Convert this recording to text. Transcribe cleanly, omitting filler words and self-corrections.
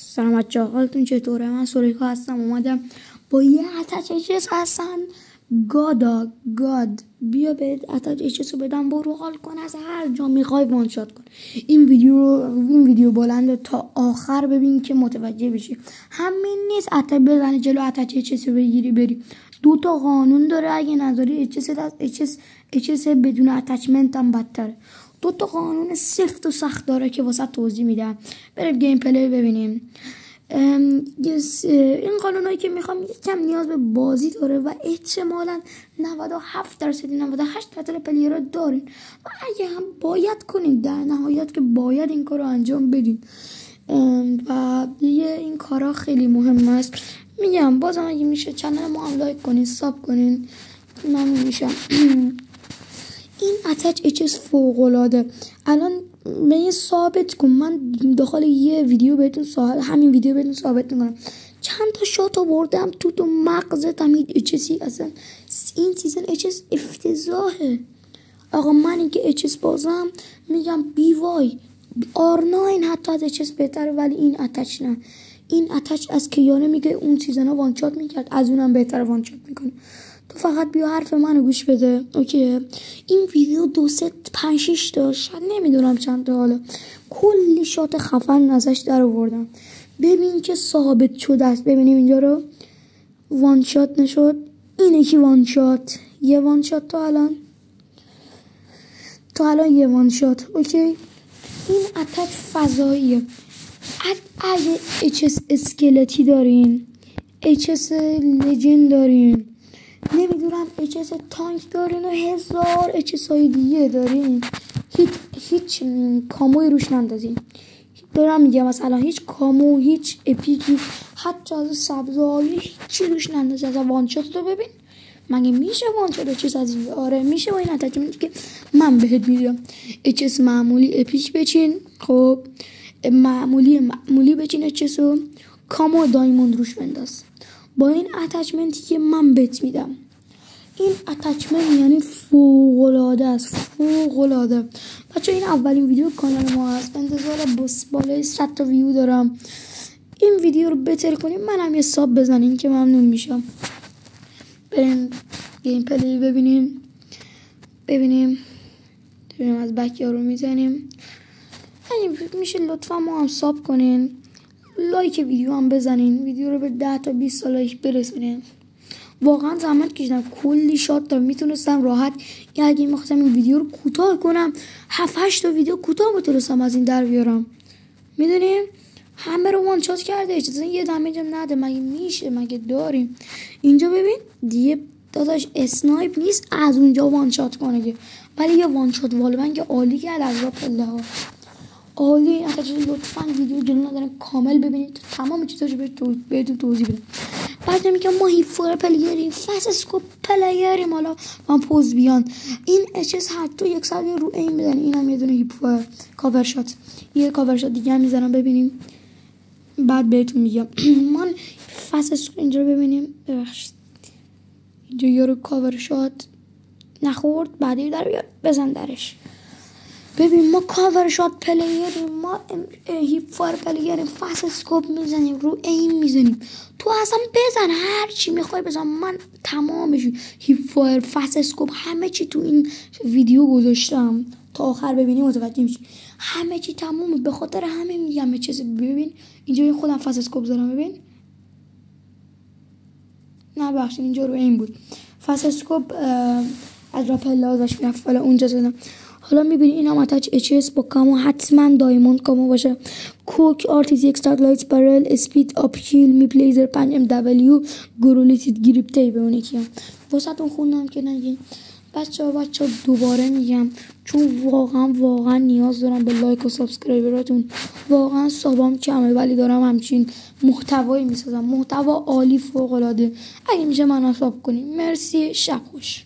سلام بچه‌ها، حالتون چطوره؟ من سوریکا هستم. اومدم با یه اتچ اچس هستن گاد بیا به اتچ اچس رو بدم، برو حال کن، از هر جا میخوای وان شات کن. این ویدیو بلنده، تا آخر ببین که متوجه بشی. همین نیست اتچ بزنی جلو اتچ اچس رو بگیری بری. 2 تا قانون داره، اگه نذاری اچس بدون اتچمنت هم بدتره. 2 تا قانون سفت و سخت داره که واسه توضیح میدم. بریم گیم پلی ببینیم. این قانونایی که میخوام یکم نیاز به بازی داره و احتمالاً 97% 98% پلیرها دارین و اگه هم باید کنین، در نهایت که باید این کار رو انجام بدین و دیگه این کارا خیلی مهم است. میگم بازم اگه میشه چنل ما هم لایک کنین، ساب کنین، ممنون میشم. این اتچ اچس فوق‌العاده. الان من ثابت کن، من داخل یه ویدیو بهتون همین ویدیو بهتون ثابت میکنم. چند تا شات آوردم تو مغزت هم اچسی. اصلا این سیزن اچس افتضاحه. آقا من این که اچس بازم میگم بی وای R9 حتی از اچس بهتره، ولی این اتچ نه. این اتچ از کیانه میگه اون سیزن ها وان شات میکرد، از اونم بهتره وان شات میکنه. تو فقط بیا حرف منو گوش بده، اوکیه؟ این ویدیو 2 3 5 6 تا شاید نمیدونم چند تا، حالا کلی شات خفن ازش در آوردم. ببین که ثابت شده است. ببینیم اینجا رو وان شات نشد، اینه که وان شات، یه وان شات تا الان یه وان شات، اوکی؟ این اتک فضاییه. اگه اچس اسکلتی دارین، اچس لجند دارین، نمیدونم اچس تانک دارین و 1000 اچس های دیگه دارین، هیچ کاموی روش نندازین. دارم میگم مثلا هیچ کامو، هیچ اپیکی، حتی از سبزایی هیچی روش نندازین. از وانشات رو ببین، مگه میشه وانشات اچس از این؟ آره میشه. با این اتچمنتی که من بهت میدم، اچس معمولی اپیک بچین، خب معمولی بچین اچس رو، کامو دایموند روش بنداز. با این اتچمنتی که من بهت میدم، این اتچمنت یعنی فوق‌العاده است، فوق‌العاده. بچه این اولین ویدیو کانال ما هست، انتظار بالای 100 تا ویو دارم. این ویدیو رو بهتر کنیم، منم یه ساب بزنین که ممنون میشم. بریم گیم پلی ببینیم از بکیا رو میزنیم. اگه میشه لطفا ما هم ساب کنین، لایک ویدیو هم بزنین، ویدیو رو به 10 تا 20 تا لایک برسونین. واقعا زحمت کشیدم، کلی شات دارم، میتونستم راحت اگه میخواستم این ویدیو رو کوتاه کنم 7-8 تا ویدیو کوتاه میتونستم از این در بیارم. میدونیم همه رو وان شات کرده، اجازه یه دمیج هم نده. مگه میشه؟ مگه داریم؟ اینجا ببین دیگه داداش اسنایپ نیست از اونجا وان شات کنه، ولی یه وان شات والبنگ عالی کرد از را پله ها، عالی. لطفا ویدیو جلو ندارم کامل ببینید، تمام چیزاشو بهتون توضیح بدم. بعد میگم ما هیپفایر پلیریم، فاست اسکوپ پلیریم، حالا من پوز بیان. این اچس حتی 100 رو این میزنه. اینم یه دونه هیپفایر کاور شات، یه کاور شات دیگه هم میزنم ببینیم، بعد بهتون میگم. من فاست اسکوپ اینجا رو ببینیم، ببخشید اینجا یارو کاور شات نخورد، بعدی در بیار بزن درش. ببین ما کاور شات پلیریم، ما هیپفایر پلیریم، فاست اسکوپ میزنیم، رو این میزنیم. تو اصلا بزن هر چی میخوای بزن، من تمامش هیپفایر، فاست اسکوپ، همه چی تو این ویدیو گذاشتم، تا آخر ببینی متوجه میشی همه چی تمومه. به خاطر همین میگم چیزی. ببین اینجا خودم فاست اسکوپ زدم، ببین، نه بخشید اینجا رو این بود، فاست اسکوپ از راپل ازش میرفت، حالا اونجا زدم. حالا میبینی این هم اتچ اچس با کامو، حتما دایموند کامو باشه. کوک RTV اکسترا لایت بارل اسپید آپ هیل می پلیزر 5MW گرولیتید گریپ تی به اون کیم واسهتون خوندم که نگین. بچه دوباره میگم، چون واقعا نیاز دارم به لایک و سابسکرایبراتون. واقعا سابام کمه ولی دارم همچین محتوایی میسازم، محتوا عالی فوق العاده. اگه میشه منو ساب کنین. مرسی، شب خوش.